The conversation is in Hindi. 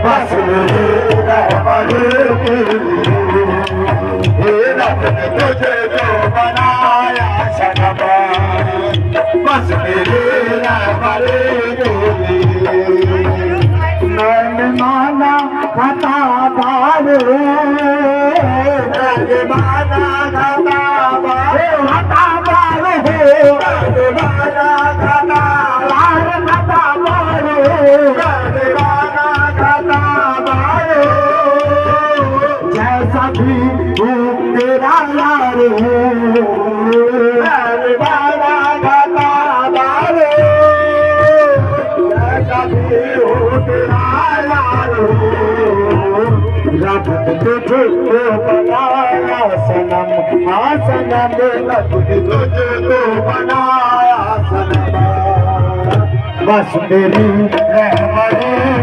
बस मेरे रहमत के लिए हे रब ने तुझे जो बनाया सनम बस मेरे रहमत के लिए मैंने माना खता बारे मैंने माना खता बारे खता बारे मैंने माना खता बारे खता बारे मैंने माना खता बारे जैसा भी हूँ तेरा यार हूँ मैंने माना खता बारे जैसा भी हूँ तेरा रब ने तुझको बनाया सनम हाँ सनम रब ने तुझको बनाया सनम बस मेरी रहमत